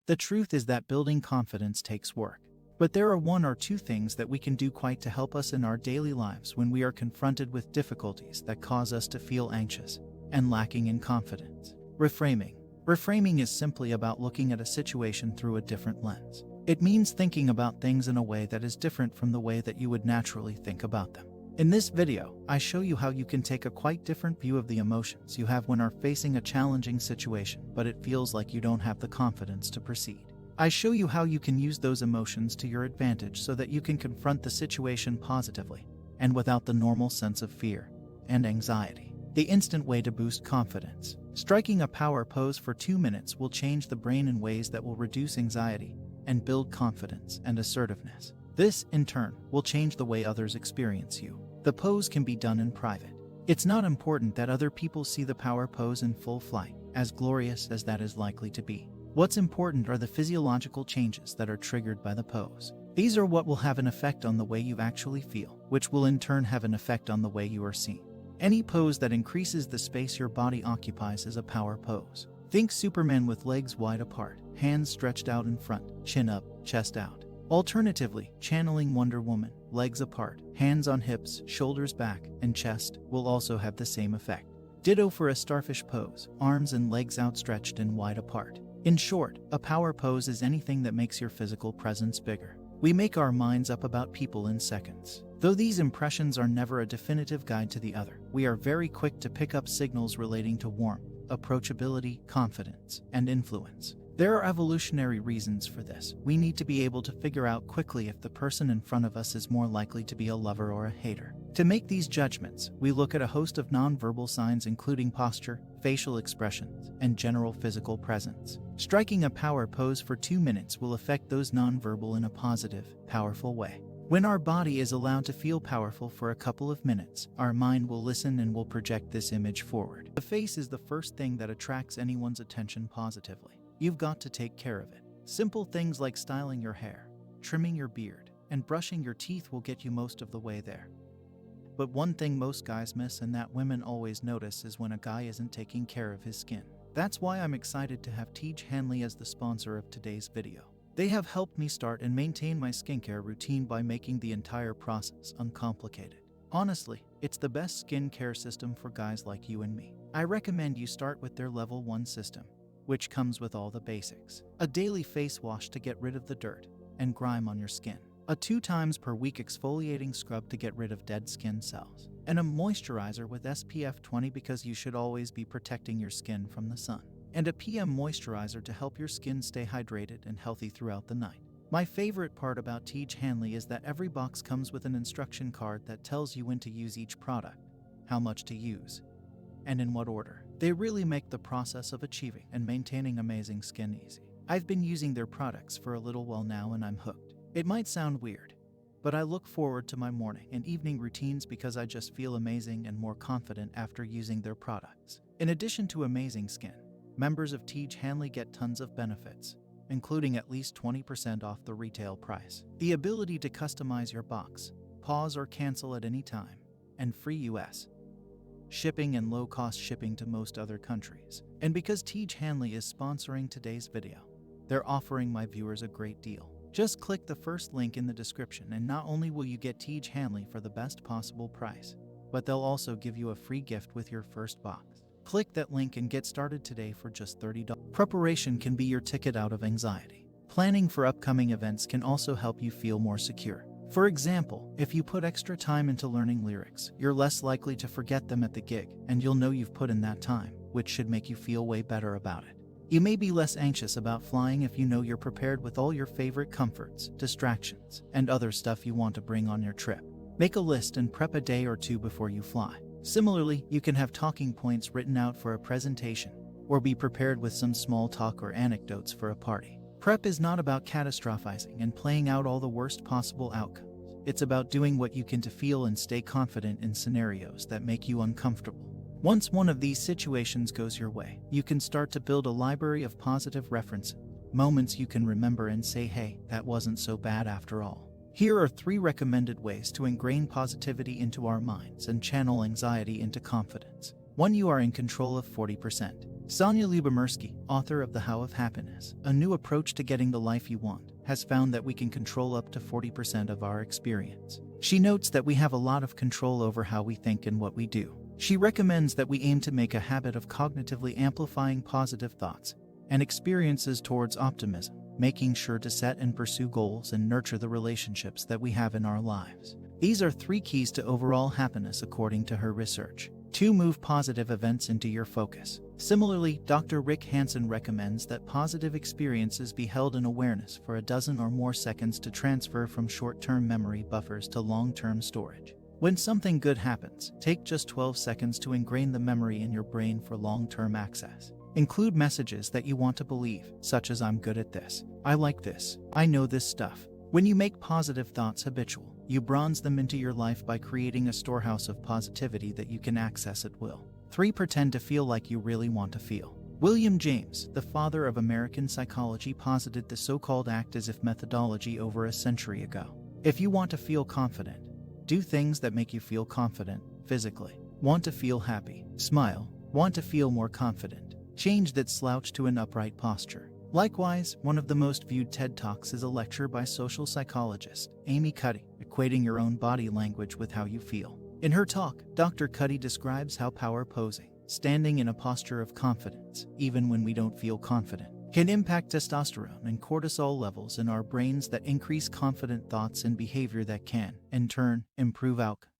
The truth is that building confidence takes work. But there are one or two things that we can do quite to help us in our daily lives when we are confronted with difficulties that cause us to feel anxious and lacking in confidence. Reframing. Reframing is simply about looking at a situation through a different lens. It means thinking about things in a way that is different from the way that you would naturally think about them. In this video, I show you how you can take a quite different view of the emotions you have when are facing a challenging situation, but it feels like you don't have the confidence to proceed. I show you how you can use those emotions to your advantage so that you can confront the situation positively and without the normal sense of fear and anxiety. The instant way to boost confidence. Striking a power pose for 2 minutes will change the brain in ways that will reduce anxiety and build confidence and assertiveness. This, in turn, will change the way others experience you. The pose can be done in private. It's not important that other people see the power pose in full flight, as glorious as that is likely to be. What's important are the physiological changes that are triggered by the pose. These are what will have an effect on the way you actually feel, which will in turn have an effect on the way you are seen. Any pose that increases the space your body occupies is a power pose. Think Superman with legs wide apart, hands stretched out in front, chin up, chest out. Alternatively, channeling Wonder Woman, legs apart, hands on hips, shoulders back, and chest will also have the same effect. Ditto for a starfish pose, arms and legs outstretched and wide apart. In short, a power pose is anything that makes your physical presence bigger. We make our minds up about people in seconds. Though these impressions are never a definitive guide to the other, we are very quick to pick up signals relating to warmth, approachability, confidence, and influence. There are evolutionary reasons for this. We need to be able to figure out quickly if the person in front of us is more likely to be a lover or a hater. To make these judgments, we look at a host of nonverbal signs including posture, facial expressions, and general physical presence. Striking a power pose for 2 minutes will affect those nonverbal in a positive, powerful way. When our body is allowed to feel powerful for a couple of minutes, our mind will listen and will project this image forward. The face is the first thing that attracts anyone's attention positively. You've got to take care of it. Simple things like styling your hair, trimming your beard, and brushing your teeth will get you most of the way there. But one thing most guys miss and that women always notice is when a guy isn't taking care of his skin. That's why I'm excited to have Tej Hanley as the sponsor of today's video. They have helped me start and maintain my skincare routine by making the entire process uncomplicated. Honestly, it's the best skincare system for guys like you and me. I recommend you start with their Level 1 system, which comes with all the basics. A daily face wash to get rid of the dirt and grime on your skin. A 2 times per week exfoliating scrub to get rid of dead skin cells. And a moisturizer with SPF 20 because you should always be protecting your skin from the sun. And a PM moisturizer to help your skin stay hydrated and healthy throughout the night. My favorite part about Tej Hanley is that every box comes with an instruction card that tells you when to use each product, how much to use, and in what order. They really make the process of achieving and maintaining amazing skin easy. I've been using their products for a little while now and I'm hooked. It might sound weird, but I look forward to my morning and evening routines because I just feel amazing and more confident after using their products. In addition to amazing skin, members of Tej Hanley get tons of benefits, including at least 20% off the retail price, the ability to customize your box, pause or cancel at any time, and free US shipping and low-cost shipping to most other countries. And because Tej Hanley is sponsoring today's video, they're offering my viewers a great deal. Just click the first link in the description and not only will you get Tej Hanley for the best possible price, but they'll also give you a free gift with your first box. Click that link and get started today for just $30. Preparation can be your ticket out of anxiety. Planning for upcoming events can also help you feel more secure. For example, if you put extra time into learning lyrics, you're less likely to forget them at the gig, and you'll know you've put in that time, which should make you feel way better about it. You may be less anxious about flying if you know you're prepared with all your favorite comforts, distractions, and other stuff you want to bring on your trip. Make a list and prep a day or 2 before you fly. Similarly, you can have talking points written out for a presentation, or be prepared with some small talk or anecdotes for a party. Prep is not about catastrophizing and playing out all the worst possible outcomes. It's about doing what you can to feel and stay confident in scenarios that make you uncomfortable. Once one of these situations goes your way, you can start to build a library of positive references, moments you can remember and say, hey, that wasn't so bad after all. Here are 3 recommended ways to ingrain positivity into our minds and channel anxiety into confidence. 1. You are in control of 40%. Sonia Lyubomirsky, author of The How of Happiness, a new approach to getting the life you want, has found that we can control up to 40% of our experience. She notes that we have a lot of control over how we think and what we do. She recommends that we aim to make a habit of cognitively amplifying positive thoughts and experiences towards optimism, making sure to set and pursue goals and nurture the relationships that we have in our lives. These are 3 keys to overall happiness according to her research. 2. Move positive events into your focus. Similarly, Dr. Rick Hansen recommends that positive experiences be held in awareness for a dozen or more seconds to transfer from short-term memory buffers to long-term storage. When something good happens, take just 12 seconds to ingrain the memory in your brain for long-term access. Include messages that you want to believe, such as "I'm good at this," "I like this," "I know this stuff." When you make positive thoughts habitual, you bronze them into your life by creating a storehouse of positivity that you can access at will. 3. Pretend to feel like you really want to feel. William James, the father of American psychology, posited the so-called act-as-if methodology over a century ago. If you want to feel confident, do things that make you feel confident physically. Want to feel happy? Smile. Want to feel more confident? Change that slouch to an upright posture. Likewise, one of the most viewed TED Talks is a lecture by social psychologist Amy Cuddy, equating your own body language with how you feel. In her talk, Dr. Cuddy describes how power posing, standing in a posture of confidence, even when we don't feel confident, can impact testosterone and cortisol levels in our brains that increase confident thoughts and behavior that can, in turn, improve outcomes.